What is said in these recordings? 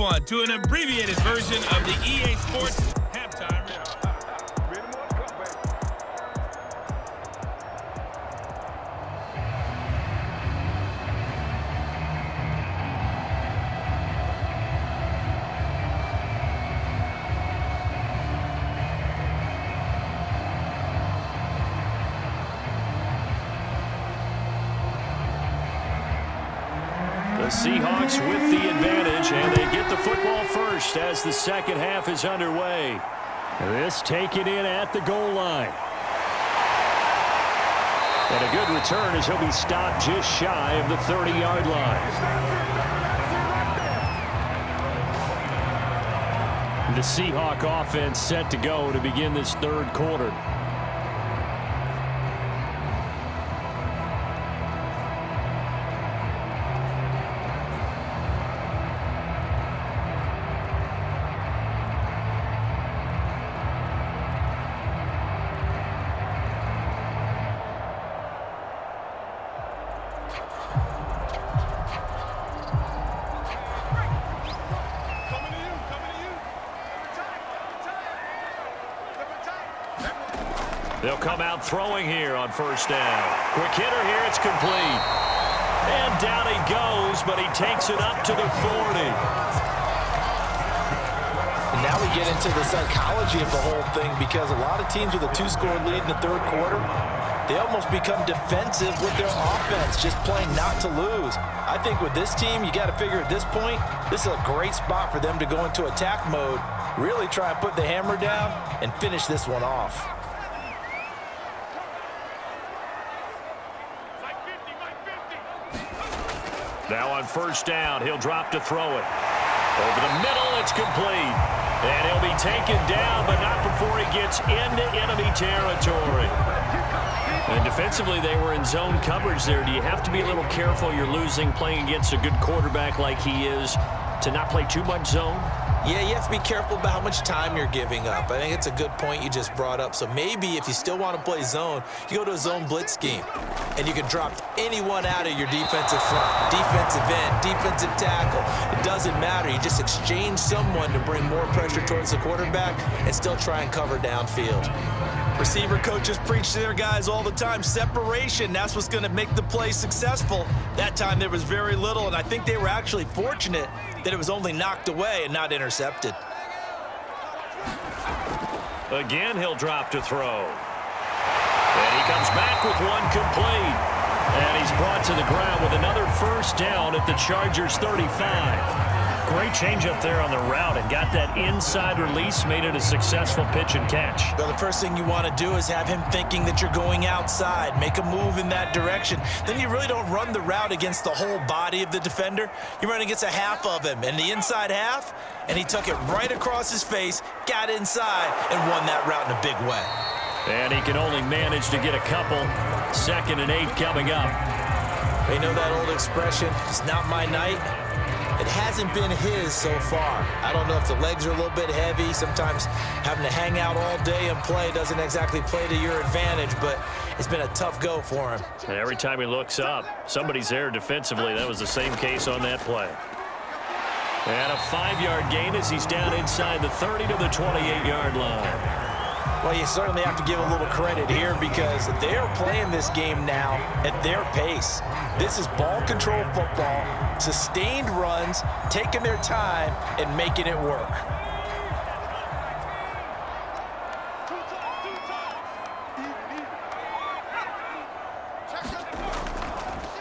everyone to an abbreviated version of the EA Sports halftime. The Seahawks with the advantage, and they get the football first as the second half is underway. This taken in at the goal line. And a good return as he'll be stopped just shy of the 30-yard line. The Seahawk offense set to go to begin this third quarter. They'll come out throwing here on first down. Quick hitter here, it's complete. And down he goes, but he takes it up to the 40. And now we get into the psychology of the whole thing, because a lot of teams with a two-score lead in the third quarter, they almost become defensive with their offense, just playing not to lose. I think with this team, you got to figure at this point, this is a great spot for them to go into attack mode, really try and put the hammer down and finish this one off. Now on first down, he'll drop to throw it. Over the middle, it's complete. And he'll be taken down, but not before he gets into enemy territory. And defensively, they were in zone coverage there. Do you have to be a little careful? You're losing playing against a good quarterback like he is to not play too much zone? Yeah, you have to be careful about how much time you're giving up. I think it's a good point you just brought up. So maybe if you still want to play zone, you go to a zone blitz scheme. And you can drop anyone out of your defensive front, defensive end, defensive tackle. It doesn't matter. You just exchange someone to bring more pressure towards the quarterback and still try and cover downfield. Receiver coaches preach to their guys all the time. Separation, that's what's going to make the play successful. That time there was very little, and I think they were actually fortunate that it was only knocked away and not intercepted. Again, he'll drop to throw. And he comes back with one complete. And he's brought to the ground with another first down at the Chargers' 35. Great change up there on the route and got that inside release, made it a successful pitch and catch. Well, the first thing you want to do is have him thinking that you're going outside, make a move in that direction. Then you really don't run the route against the whole body of the defender. You run against a half of him, and the inside half, and he took it right across his face, got inside, and won that route in a big way. And he can only manage to get a couple. 2nd and 8 coming up. They know that old expression, it's not my night. It hasn't been his so far. I don't know if the legs are a little bit heavy. Sometimes having to hang out all day and play doesn't exactly play to your advantage, but it's been a tough go for him. And every time he looks up, somebody's there defensively. That was the same case on that play. And a 5-yard gain as he's down inside the 30 to the 28-yard line. Well, you certainly have to give a little credit here because they are playing this game now at their pace. This is ball control football, sustained runs, taking their time and making it work.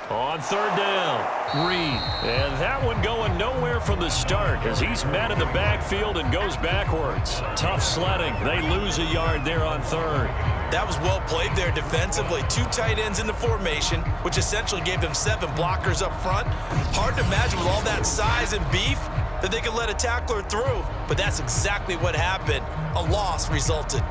On third down, Reed. And that one going nowhere from the start as he's met in the backfield and goes backwards. Tough sledding. They lose a yard there on third. That was well played there defensively. 2 tight ends in the formation, which essentially gave them 7 blockers up front. Hard to imagine with all that size and beef that they could let a tackler through, but that's exactly what happened. A loss resulted.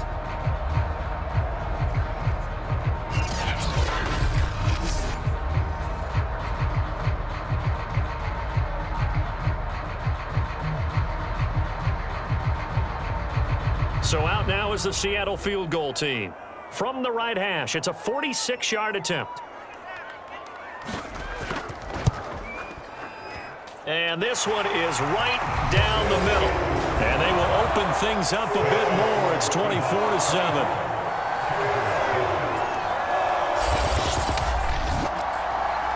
So out now is the Seattle field goal team. From the right hash, it's a 46-yard attempt. And this one is right down the middle. And they will open things up a bit more. It's 24-7.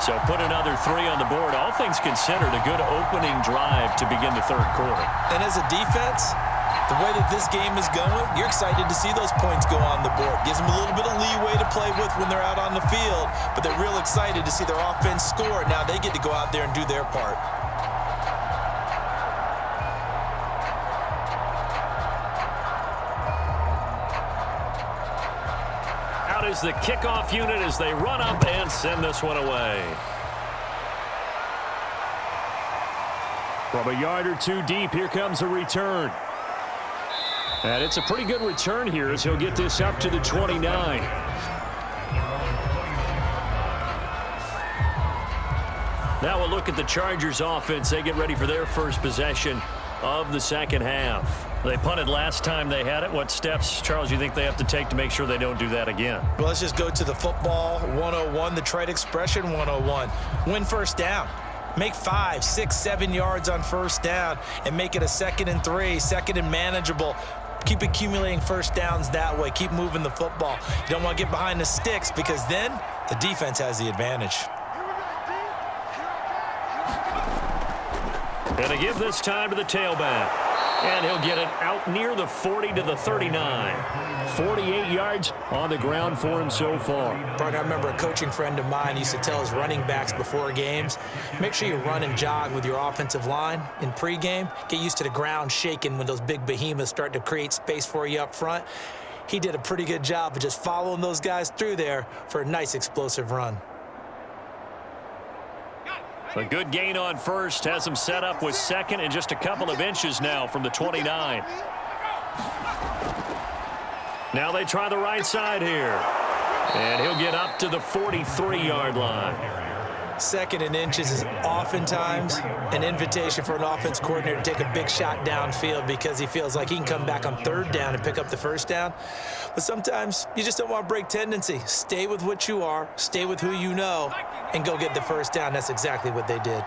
So put another 3 on the board. All things considered, a good opening drive to begin the third quarter. And as a defense, the way that this game is going, you're excited to see those points go on the board. Gives them a little bit of leeway to play with when they're out on the field, but they're real excited to see their offense score. Now they get to go out there and do their part. Out is the kickoff unit as they run up and send this one away. From a yard or two deep, here comes a return. And it's a pretty good return here as he'll get this up to the 29. Now we'll look at the Chargers offense. They get ready for their first possession of the second half. They punted last time they had it. What steps, Charles, you think they have to take to make sure they don't do that again? Well, let's just go to the football 101, the trite expression 101. Win first down. Make 5, 6, 7 yards on first down and make it a 2nd and 3, 2nd and manageable. Keep accumulating first downs that way. Keep moving the football. You don't want to get behind the sticks because then the defense has the advantage. And they give this time to the tailback. And he'll get it out near the 40 to the 39. 48 yards on the ground for him so far. Brian, I remember a coaching friend of mine used to tell his running backs before games, make sure you run and jog with your offensive line in pregame. Get used to the ground shaking when those big behemoths start to create space for you up front. He did a pretty good job of just following those guys through there for a nice explosive run. A good gain on first has him set up with second and just a couple of inches now from the 29. Now they try the right side here. And he'll get up to the 43-yard line. 2nd and inches is oftentimes an invitation for an offense coordinator to take a big shot downfield because he feels like he can come back on 3rd down and pick up the first down. But sometimes you just don't want to break tendency. Stay with what you are, stay with who you know, and go get the first down. That's exactly what they did.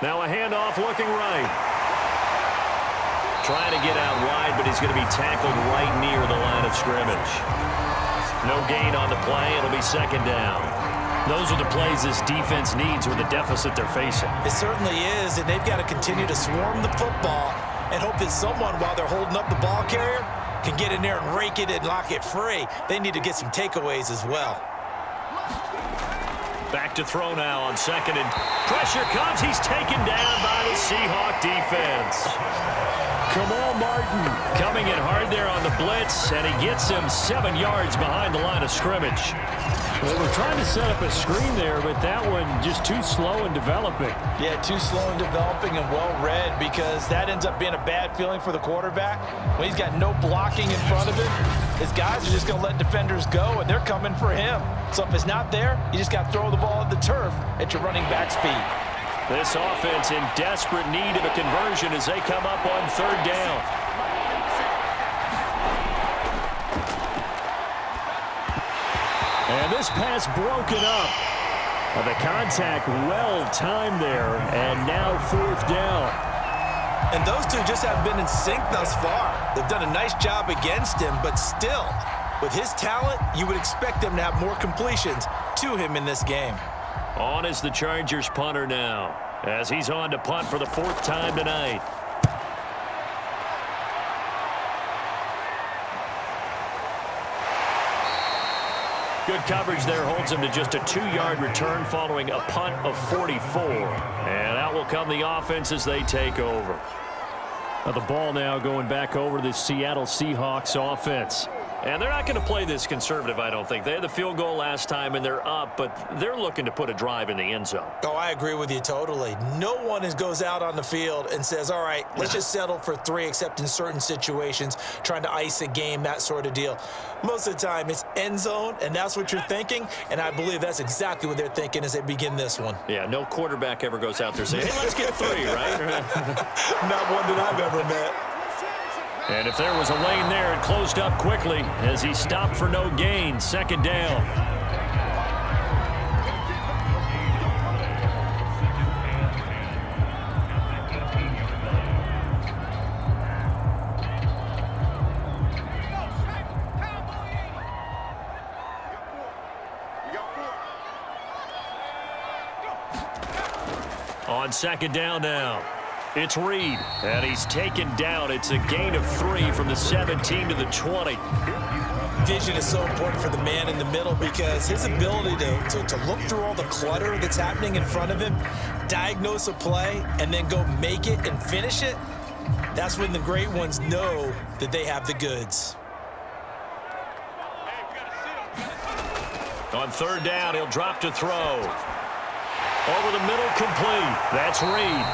Now a handoff looking right. Trying to get out wide, but he's going to be tackled right near the line of scrimmage. No gain on the play. It'll be 2nd down. Those are the plays this defense needs with the deficit they're facing. It certainly is, and they've got to continue to swarm the football and hope that someone, while they're holding up the ball carrier, can get in there and rake it and lock it free. They need to get some takeaways as well. Back to throw now on 2nd, and pressure comes. He's taken down by the Seahawks defense. Come on, Martin. Coming in hard there on the blitz, and he gets him 7 yards behind the line of scrimmage. Well, we're trying to set up a screen there, but that one just too slow in developing. Yeah, too slow in developing and well read because that ends up being a bad feeling for the quarterback. When he's got no blocking in front of him, his guys are just going to let defenders go, and they're coming for him. So if it's not there, you just got to throw the ball at the turf at your running back's feet. This offense in desperate need of a conversion as they come up on 3rd down. And this pass broken up. The contact well timed there, and now 4th down. And those two just haven't been in sync thus far. They've done a nice job against him, but still, with his talent, you would expect them to have more completions to him in this game. On is the Chargers punter now, as he's on to punt for the 4th time tonight. Good coverage there holds him to just a 2-yard return following a punt of 44. And out will come the offense as they take over. Now the ball now going back over to the Seattle Seahawks offense. And they're not going to play this conservative, I don't think. They had the field goal last time, and they're up, but they're looking to put a drive in the end zone. Oh, I agree with you totally. No one goes out on the field and says, all right, let's just settle for 3, except in certain situations, trying to ice a game, that sort of deal. Most of the time, it's end zone, and that's what you're thinking, and I believe that's exactly what they're thinking as they begin this one. Yeah, no quarterback ever goes out there saying, hey, let's get 3, right? Not one that I've ever met. And if there was a lane there, it closed up quickly as he stopped for no gain. 2nd down. On second down now. It's Reed, and he's taken down. It's a gain of 3 from the 17 to the 20. Vision is so important for the man in the middle because his ability to look through all the clutter that's happening in front of him, diagnose a play, and then go make it and finish it, that's when the great ones know that they have the goods. On third down, he'll drop to throw. Over the middle, complete. That's Reed.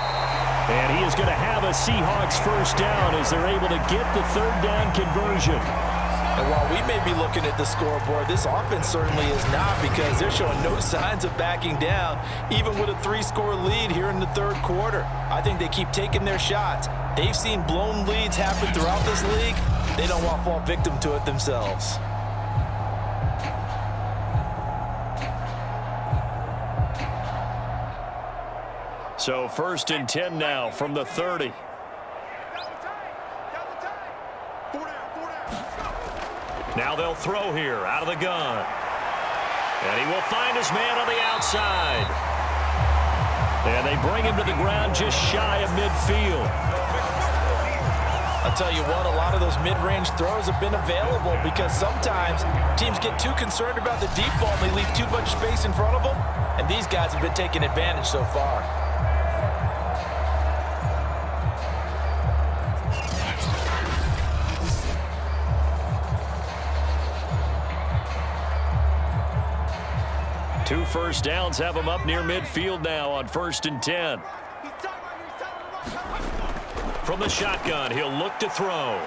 And he is going to have a Seahawks first down as they're able to get the third down conversion. And while we may be looking at the scoreboard, this offense certainly is not, because they're showing no signs of backing down, even with a 3-score lead here in the third quarter. I think they keep taking their shots. They've seen blown leads happen throughout this league. They don't want to fall victim to it themselves. So first and 10 now from the 30. Now they'll throw here out of the gun. And he will find his man on the outside. And they bring him to the ground just shy of midfield. I'll tell you what, a lot of those mid-range throws have been available because sometimes teams get too concerned about the deep ball and they leave too much space in front of them. And these guys have been taking advantage so far. Two first downs have him up near midfield now on first and 10. From the shotgun, he'll look to throw. Oh,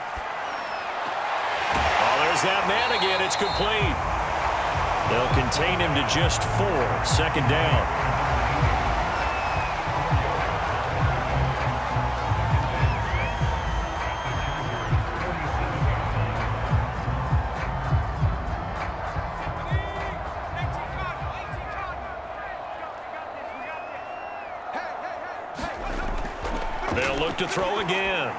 there's that man again. It's complete. They'll contain him to just 4. Second down. They'll look to throw again.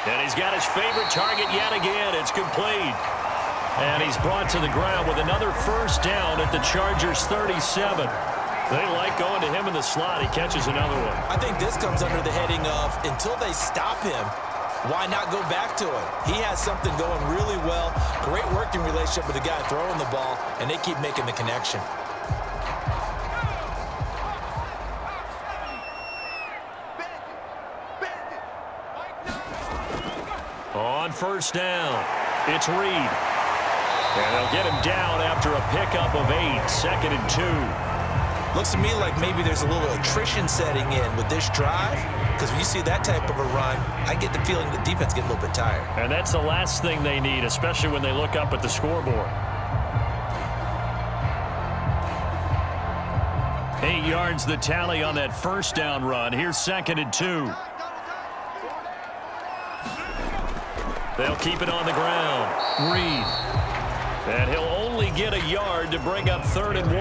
And he's got his favorite target yet again. It's complete. And he's brought to the ground with another first down at the Chargers' 37. They like going to him in the slot. He catches another one. I think this comes under the heading of, until they stop him, why not go back to him? He has something going really well. Great working relationship with the guy throwing the ball, and they keep making the connection. On first down, it's Reed. And they'll get him down after a pickup of 8, second and 2. Looks to me like maybe there's a little attrition setting in with this drive, because when you see that type of a run, I get the feeling the defense gets a little bit tired. And that's the last thing they need, especially when they look up at the scoreboard. 8 yards the tally on that first down run. Here's second and 2. They'll keep it on the ground. Reed. And he'll only get a yard to bring up third and 1.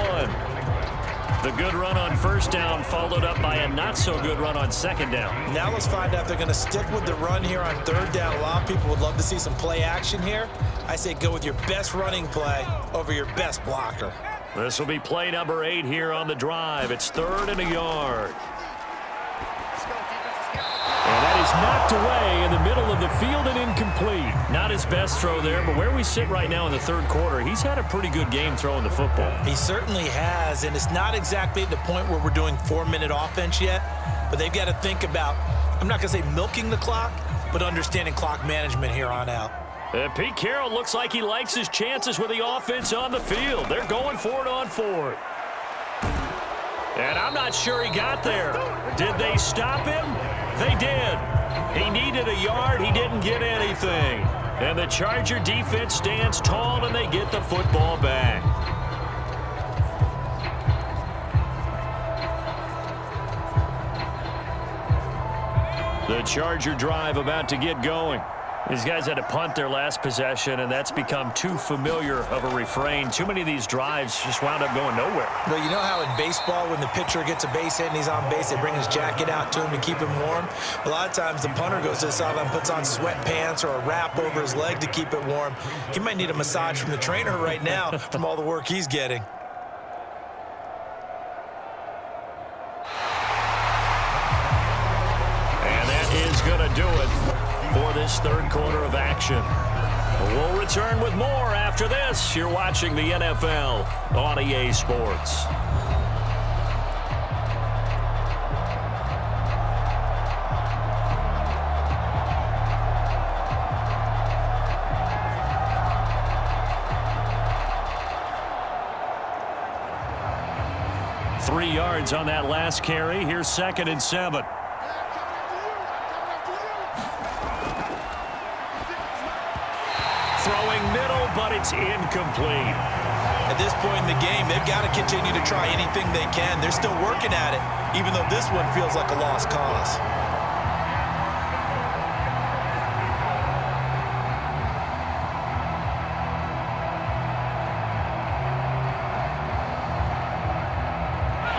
The good run on first down followed up by a not-so-good run on second down. Now let's find out if they're going to stick with the run here on third down. A lot of people would love to see some play action here. I say go with your best running play over your best blocker. This will be play number 8 here on the drive. It's third and a yard. And that is knocked away in the middle of the field and incomplete. Not his best throw there, but where we sit right now in the third quarter, he's had a pretty good game throwing the football. He certainly has, and it's not exactly at the point where we're doing 4-minute offense yet, but they've got to think about, I'm not going to say milking the clock, but understanding clock management here on out. Pete Carroll looks like he likes his chances with the offense on the field. They're going for it on 4th. And I'm not sure he got there. Did they stop him? They did. He needed a yard. He didn't get anything. And the Charger defense stands tall, and they get the football back. The Charger drive about to get going. These guys had to punt their last possession, and that's become too familiar of a refrain. Too many of these drives just wound up going nowhere. Well, you know how in baseball, when the pitcher gets a base hit and he's on base, they bring his jacket out to him to keep him warm? A lot of times the punter goes to the sideline, puts on sweatpants or a wrap over his leg to keep it warm. He might need a massage from the trainer right now from all the work he's getting. do it for this third quarter of action. We'll return with more after this. You're watching the NFL on EA Sports. Three yards on that last carry. Here's 2nd and 7. Throwing middle, but it's incomplete. At this point in the game, they've got to continue to try anything they can. They're still working at it, even though this one feels like a lost cause.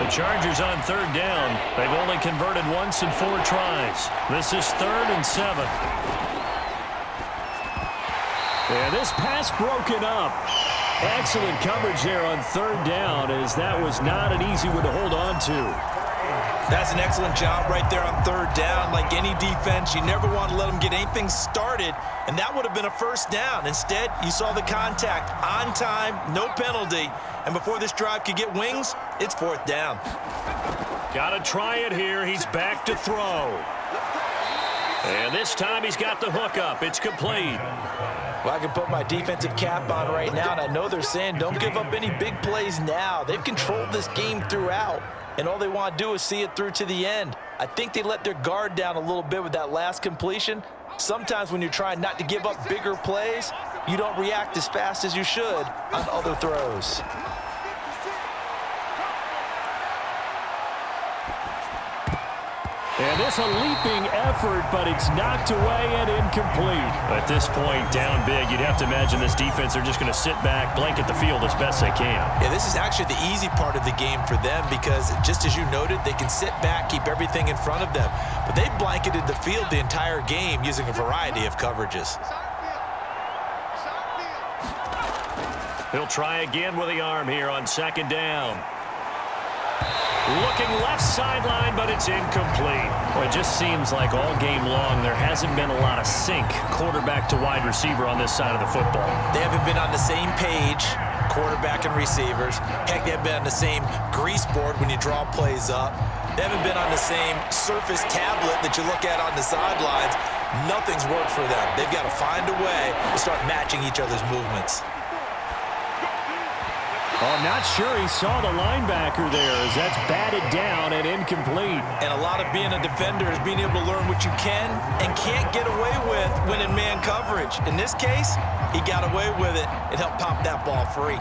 The Chargers on 3rd down. They've only converted once in 4 tries. This is 3rd and 7. And this pass broken up. Excellent coverage there on 3rd down, as that was not an easy one to hold on to. That's an excellent job right there on 3rd down. Like any defense, you never want to let them get anything started, and that would have been a 1st down. Instead, you saw the contact on time, no penalty, and before this drive could get wings, it's 4th down. Got to try it here. He's back to throw. And this time he's got the hook up. It's complete. Well, I can put my defensive cap on right now, and I know they're saying don't give up any big plays now. They've controlled this game throughout, and all they want to do is see it through to the end. I think they let their guard down a little bit with that last completion. Sometimes when you're trying not to give up bigger plays, you don't react as fast as you should on other throws. And this a leaping effort, but it's knocked away and incomplete. At this point, down big, you'd have to imagine this defense, they're just going to sit back, blanket the field as best they can. Yeah, this is actually the easy part of the game for them because, just as you noted, they can sit back, keep everything in front of them. But they've blanketed the field the entire game using a variety of coverages. He'll try again with the arm here on 2nd down. Looking left sideline, but it's incomplete. Well, it just seems like all game long there hasn't been a lot of sync quarterback to wide receiver on this side of the football. They haven't been on the same page, quarterback and receivers. Heck, they haven't been on the same grease board when you draw plays up. They haven't been on the same surface tablet that you look at on the sidelines. Nothing's worked for them. They've got to find a way to start matching each other's movements. Oh, I'm not sure he saw the linebacker there as that's batted down and incomplete. And a lot of being a defender is being able to learn what you can and can't get away with when in man coverage. In this case, he got away with it and helped pop that ball free.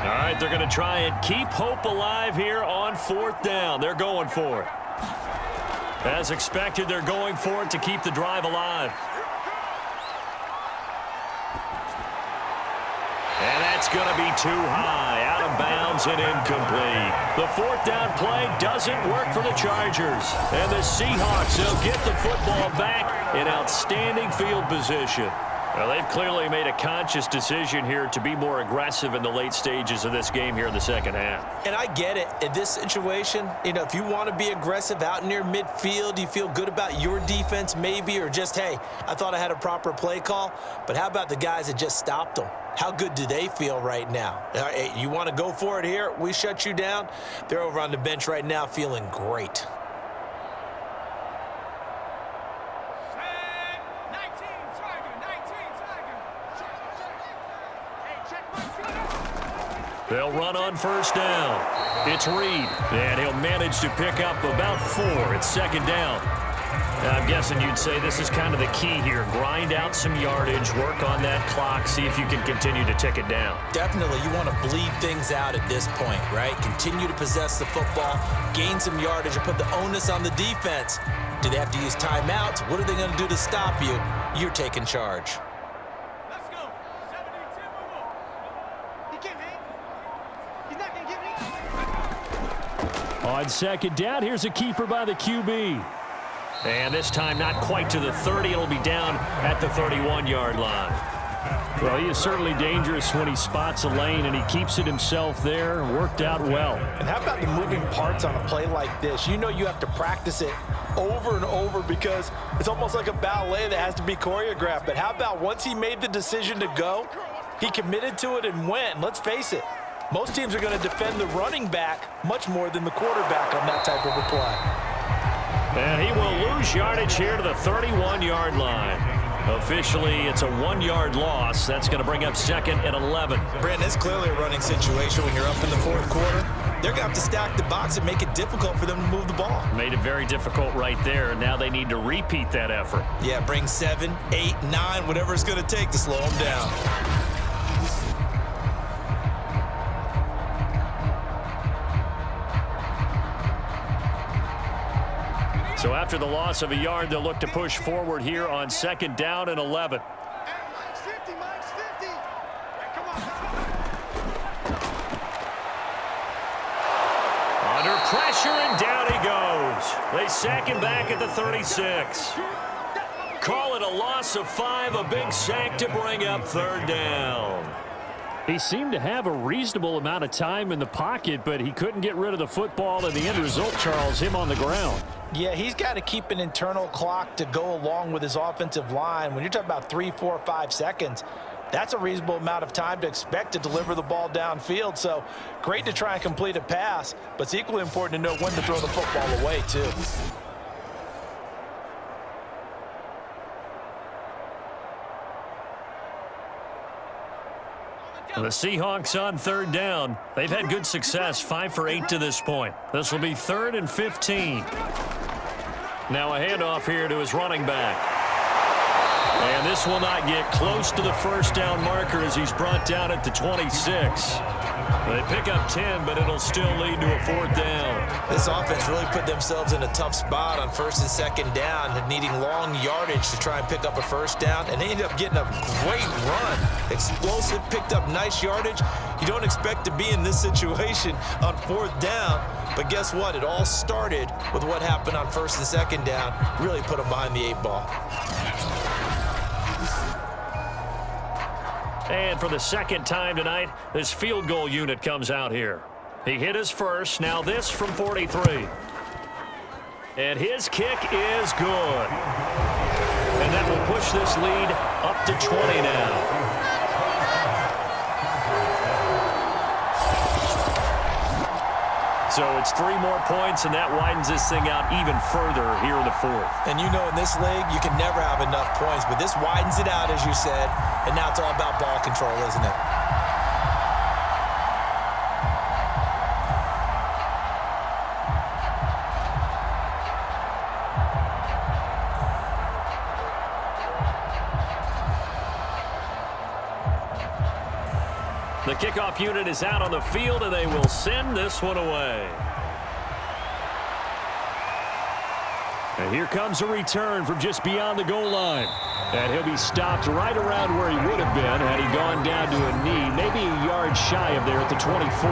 All right, they're going to try and keep hope alive here on 4th down. They're going for it. As expected, they're going for it to keep the drive alive. And that's going to be too high, out of bounds and incomplete. The 4th down play doesn't work for the Chargers. And the Seahawks will get the football back in outstanding field position. Well, they've clearly made a conscious decision here to be more aggressive in the late stages of this game here in the 2nd half. And I get it. In this situation, you know, if you want to be aggressive out near midfield, you feel good about your defense maybe, or just, hey, I thought I had a proper play call. But how about the guys that just stopped them? How good do they feel right now? Hey, you want to go for it here? We shut you down. They're over on the bench right now feeling great. They'll run on 1st down. It's Reed, and he'll manage to pick up about 4. It's 2nd down. I'm guessing you'd say this is kind of the key here. Grind out some yardage, work on that clock, see if you can continue to tick it down. Definitely, you want to bleed things out at this point, right? Continue to possess the football, gain some yardage, and put the onus on the defense. Do they have to use timeouts? What are they going to do to stop you? You're taking charge. Let's go. 72. He can't hang. He's not going to get me. On 2nd down, here's a keeper by the QB. And this time not quite to the 30. It'll be down at the 31-yard line. Well, he is certainly dangerous when he spots a lane, and he keeps it himself there. Worked out well. And how about the moving parts on a play like this? You know you have to practice it over and over because it's almost like a ballet that has to be choreographed. But how about once he made the decision to go, he committed to it and went. And let's face it, most teams are going to defend the running back much more than the quarterback on that type of a play. And he will lose yardage here to the 31-yard line. Officially, it's a 1-yard loss. That's going to bring up 2nd and 11. Brandon, it's clearly a running situation when you're up in the fourth quarter. They're going to have to stack the box and make it difficult for them to move the ball. Made it very difficult right there. Now they need to repeat that effort. Yeah, bring 7, 8, 9, whatever it's going to take to slow them down. So after the loss of a yard, they'll look to push forward here on 2nd down and 11. Mine's 50, mine's 50. Come on. Under pressure, and down he goes. They sack him back at the 36. Call it a loss of 5, a big sack to bring up 3rd down. He seemed to have a reasonable amount of time in the pocket, but he couldn't get rid of the football, and the end result, Charles, him on the ground. Yeah, he's got to keep an internal clock to go along with his offensive line. When you're talking about 3, 4, 5 seconds, that's a reasonable amount of time to expect to deliver the ball downfield. So great to try and complete a pass, but it's equally important to know when to throw the football away, too. The Seahawks on 3rd down. They've had good success, 5 for 8 to this point. This will be 3rd and 15. Now a handoff here to his running back. And this will not get close to the 1st down marker as he's brought down at the 26. They pick up 10, but it'll still lead to a 4th down. This offense really put themselves in a tough spot on 1st and 2nd down, needing long yardage to try and pick up a 1st down, and they ended up getting a great run. Explosive, picked up nice yardage. You don't expect to be in this situation on 4th down, but guess what? It all started with what happened on 1st and 2nd down. Really put them behind the 8 ball. And for the 2nd time tonight, this field goal unit comes out here. He hit his first, now this from 43. And his kick is good. And that will push this lead up to 20 now. So it's 3 more points, and that widens this thing out even further here in the 4th. And you know in this league, you can never have enough points, but this widens it out, as you said, and now it's all about ball control, isn't it? The kickoff unit is out on the field, and they will send this one away. And here comes a return from just beyond the goal line. And he'll be stopped right around where he would have been had he gone down to a knee, maybe a yard shy of there at the 24.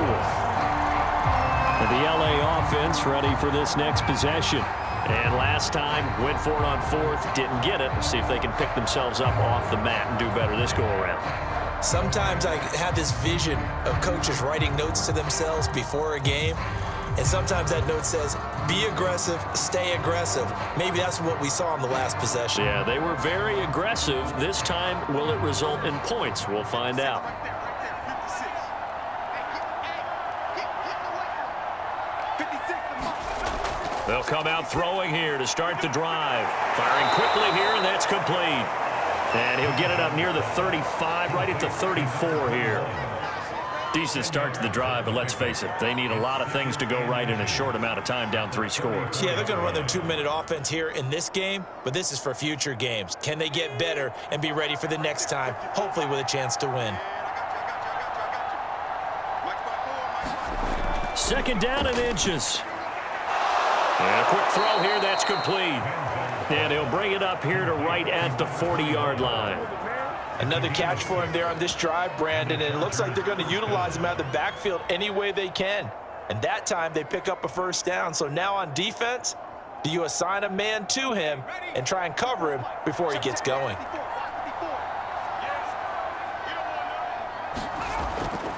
And the LA offense ready for this next possession. And last time, went for it on 4th, didn't get it. Let's see if they can pick themselves up off the mat and do better this go-around. Sometimes I have this vision of coaches writing notes to themselves before a game, and sometimes that note says, be aggressive, stay aggressive. Maybe that's what we saw in the last possession. Yeah, they were very aggressive. This time, will it result in points? We'll find out. They'll come out throwing here to start the drive. Firing quickly here, and that's complete. And he'll get it up near the 35, right at the 34 here. Decent start to the drive, but let's face it, they need a lot of things to go right in a short amount of time, down 3 scores. Yeah, they're going to run their 2-minute offense here in this game, but this is for future games. Can they get better and be ready for the next time, hopefully with a chance to win? 2nd down and inches. And a quick throw here, that's complete. And he'll bring it up here to right at the 40-yard line. Another catch for him there on this drive, Brandon, and it looks like they're going to utilize him out of the backfield any way they can. And that time they pick up a 1st down. So now on defense, do you assign a man to him and try and cover him before he gets going?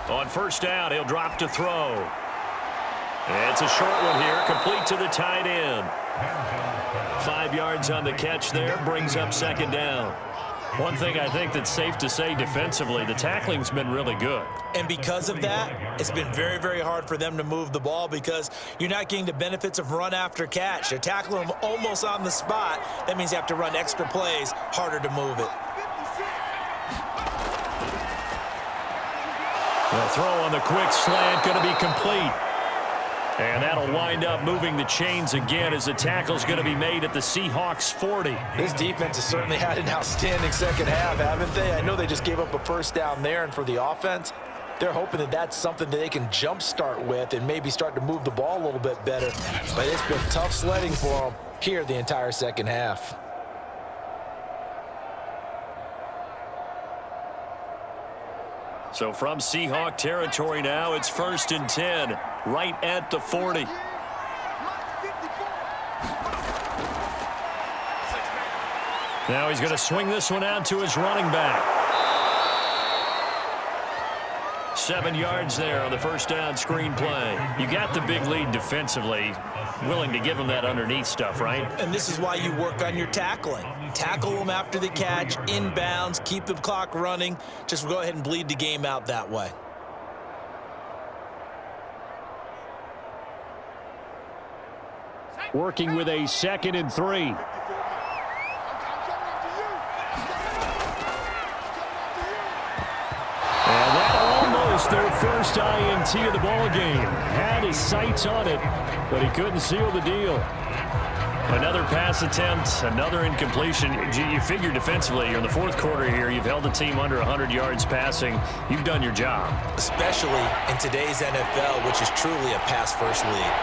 On 1st down, he'll drop to throw. It's a short one here, complete to the tight end. 5 yards on the catch there, brings up second down. One thing I think that's safe to say defensively, the tackling's been really good. And because of that, it's been very, very hard for them to move the ball because you're not getting the benefits of run after catch. They're tackling them almost on the spot. That means you have to run extra plays, harder to move it. The throw on the quick slant going to be complete. And that'll wind up moving the chains again as the tackle's going to be made at the Seahawks 40. This defense has certainly had an outstanding second half, haven't they? I know they just gave up a first down there, and for the offense, they're hoping that that's something that they can jumpstart with and maybe start to move the ball a little bit better. But it's been tough sledding for them here the entire second half. So from Seahawk territory now, it's 1st and 10, right at the 40. Now he's going to swing this one out to his running back. 7 yards there on the first down screen play. You got the big lead defensively, willing to give him that underneath stuff, right? And this is why you work on your tackling. Tackle them after the catch, inbounds, keep the clock running. Just go ahead and bleed the game out that way. Working with a 2nd and 3. And that almost their first INT of the ball game. Had his sights on it, but he couldn't seal the deal. Another pass attempt, another incompletion. You figure defensively, you're in the 4th quarter here. You've held the team under 100 yards passing. You've done your job. Especially in today's NFL, which is truly a pass-first league.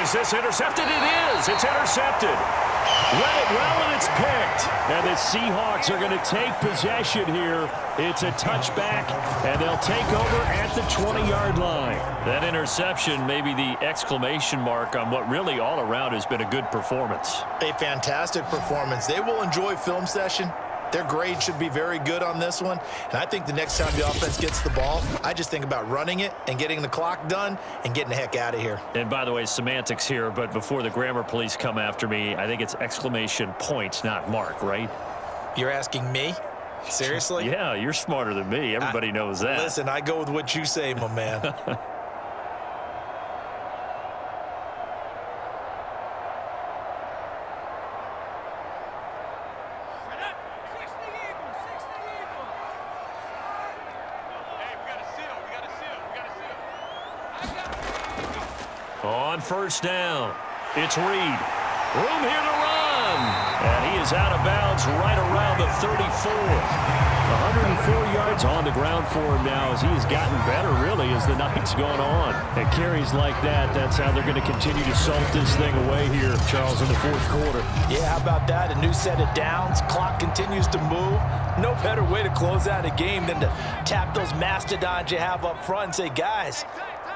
Is this intercepted? It is. It's intercepted. Read it well, and it's picked. And the Seahawks are going to take possession here. It's a touchback, and they'll take over at the 20-yard line. That interception may be the exclamation mark on what really all around has been a good performance. A fantastic performance. They will enjoy film session. Their grade should be very good on this one. And I think the next time the offense gets the ball, I just think about running it and getting the clock done and getting the heck out of here. And by the way, semantics here, but before the grammar police come after me, I think it's exclamation point, not mark, right? You're asking me? Seriously? Yeah, you're smarter than me. Everybody knows that. Listen, I go with what you say, my man. On first down, it's Reed. Room here to run. And he is out of bounds right around the 34. 104 yards on the ground for him now as he has gotten better, really, as the night's gone on. And carries like that, that's how they're going to continue to salt this thing away here, Charles, in the 4th quarter. Yeah, how about that? A new set of downs. Clock continues to move. No better way to close out a game than to tap those mastodons you have up front and say, guys,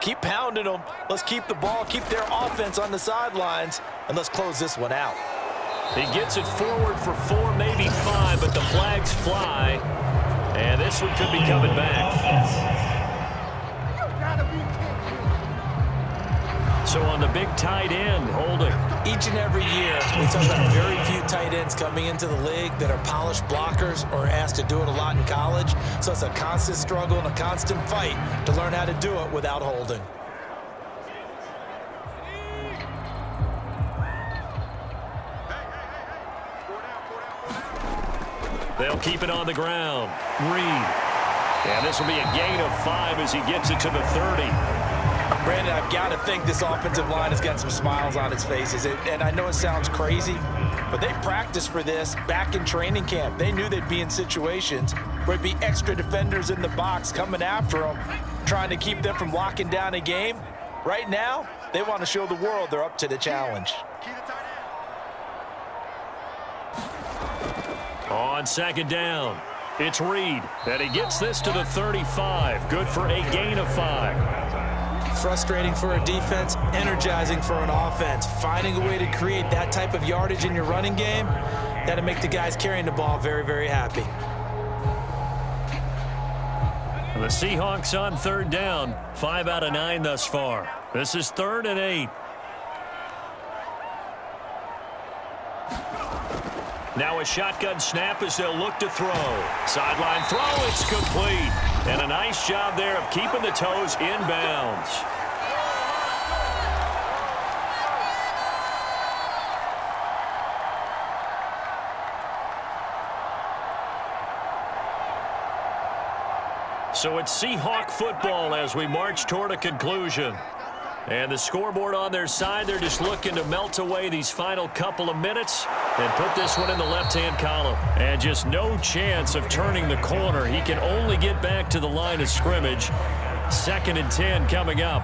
keep pounding them. Let's keep the ball, keep their offense on the sidelines, and let's close this one out. He gets it forward for 4, maybe 5, but the flags fly. And this one could be coming back. So on the big tight end, holding. Each and every year, we talk about very few tight ends coming into the league that are polished blockers or asked to do it a lot in college. So it's a constant struggle and a constant fight to learn how to do it without holding. They'll keep it on the ground. Reed. And this will be a gain of 5 as he gets it to the 30. Brandon, I've got to think this offensive line has got some smiles on its faces. And I know it sounds crazy, but they practiced for this back in training camp. They knew they'd be in situations where it'd be extra defenders in the box coming after them, trying to keep them from locking down a game. Right now, they want to show the world they're up to the challenge. On second down, it's Reed, and he gets this to the 35. Good for a gain of 5. Frustrating for a defense, energizing for an offense. Finding a way to create that type of yardage in your running game, that'll make the guys carrying the ball very, very happy. The Seahawks on 3rd down. 5 out of 9 thus far. This is 3rd and 8. Now a shotgun snap as they'll look to throw. Sideline throw, it's complete. And a nice job there of keeping the toes inbounds. So it's Seahawk football as we march toward a conclusion. And the scoreboard on their side, they're just looking to melt away these final couple of minutes and put this one in the left-hand column. And just no chance of turning the corner. He can only get back to the line of scrimmage. 2nd and 10 coming up.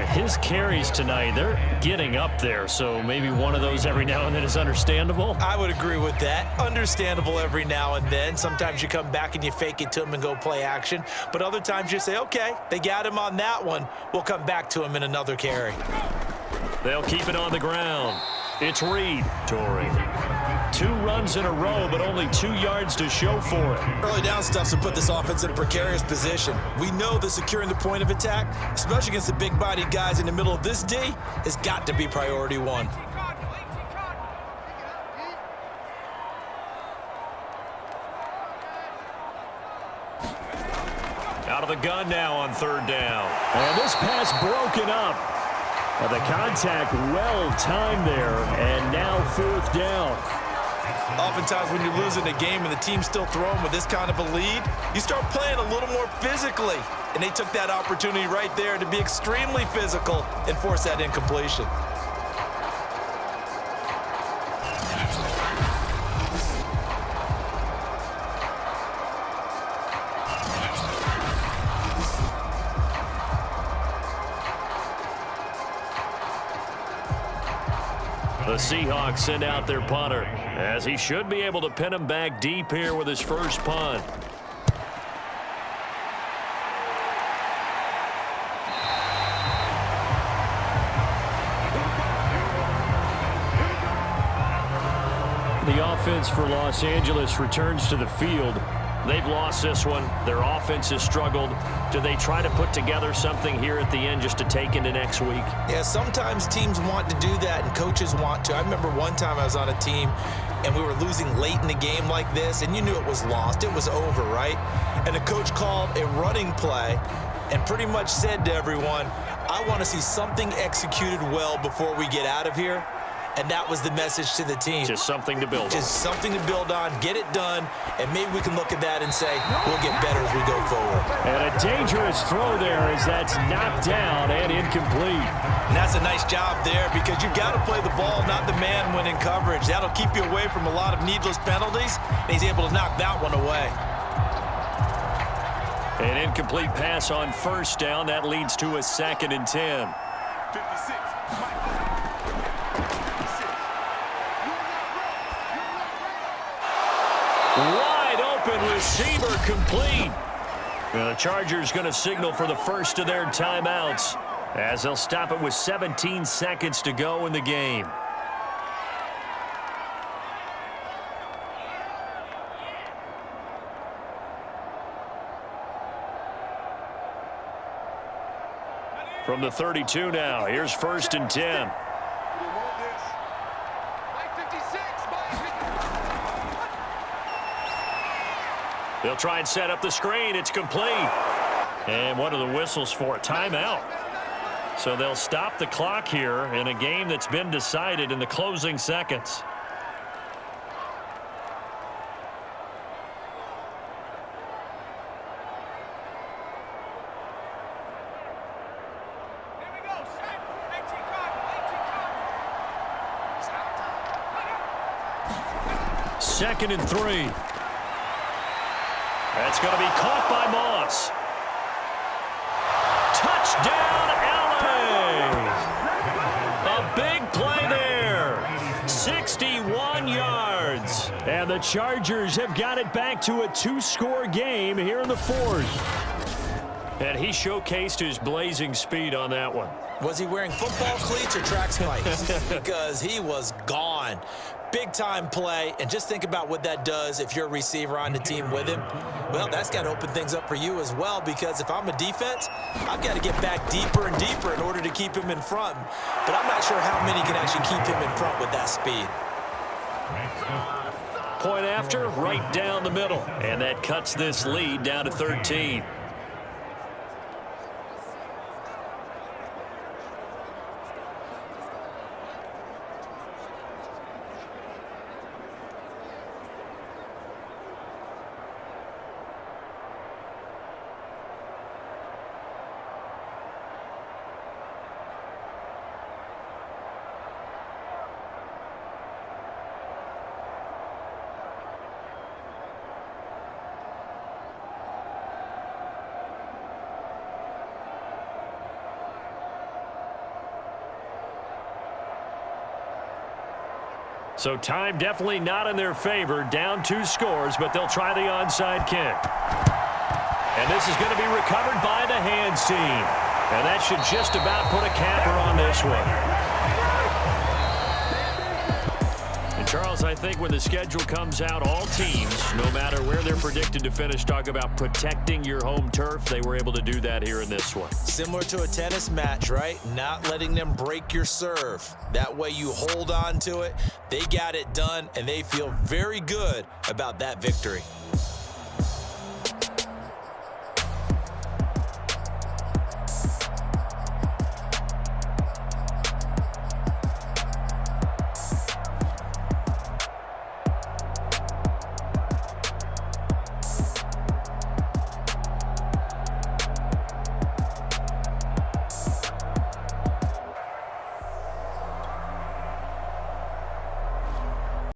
His carries tonight, they're getting up there, so maybe one of those every now and then is understandable. I would agree with that. Understandable every now and then. Sometimes you come back and you fake it to him and go play action. But other times you say, okay, they got him on that one. We'll come back to him in another carry. They'll keep it on the ground. It's Reed. Torrey. 2 runs in a row, but only 2 yards to show for it. Early down stuff to put this offense in a precarious position. We know that securing the point of attack, especially against the big-bodied guys in the middle of this D, has got to be priority 1. Out of the gun now on 3rd down. And this pass broken up. The contact well timed there, and now 4th down. Oftentimes when you're losing a game and the team's still throwing with this kind of a lead, you start playing a little more physically. And they took that opportunity right there to be extremely physical and force that incompletion. The Seahawks send out their punter, as he should be able to pin him back deep here with his first punt. The offense for Los Angeles returns to the field. They've lost this one. Their offense has struggled. Do they try to put together something here at the end just to take into next week? Yeah, sometimes teams want to do that and coaches want to. I remember one time I was on a team and we were losing late in the game like this, and you knew it was lost. It was over, right? And the coach called a running play and pretty much said to everyone, I want to see something executed well before we get out of here. And that was the message to the team. Just something to build on. Just something to build on, get it done, and maybe we can look at that and say, we'll get better as we go forward. And a dangerous throw there as that's knocked down and incomplete. And that's a nice job there because you've got to play the ball, not the man when in coverage. That'll keep you away from a lot of needless penalties, and he's able to knock that one away. An incomplete pass on 1st down. That leads to a 2nd and 10. 56. Wide open receiver complete. And the Chargers going to signal for the first of their timeouts as they'll stop it with 17 seconds to go in the game. From the 32 now, here's 1st and 10. They'll try and set up the screen. It's complete. And what are the whistles for? A timeout. So they'll stop the clock here in a game that's been decided in the closing seconds. Second and 3. That's going to be caught by Moss. Touchdown, LA! A big play there. 61 yards. And the Chargers have got it back to a 2-score game here in the 4th. And he showcased his blazing speed on that one. Was he wearing football cleats or track spikes? Because he was gone. Big-time play, and just think about what that does if you're a receiver on the team with him. Well, that's got to open things up for you as well, because if I'm a defense, I've got to get back deeper and deeper in order to keep him in front. But I'm not sure how many can actually keep him in front with that speed. Point after, right down the middle. And that cuts this lead down to 13. So time definitely not in their favor. Down 2 scores, but they'll try the onside kick. And this is going to be recovered by the hands team. And that should just about put a capper on this one. And Charles, I think when the schedule comes out, all teams, no matter where they're predicted to finish, talk about protecting your home turf. They were able to do that here in this one. Similar to a tennis match, right? Not letting them break your serve. That way you hold on to it. They got it done, and they feel very good about that victory.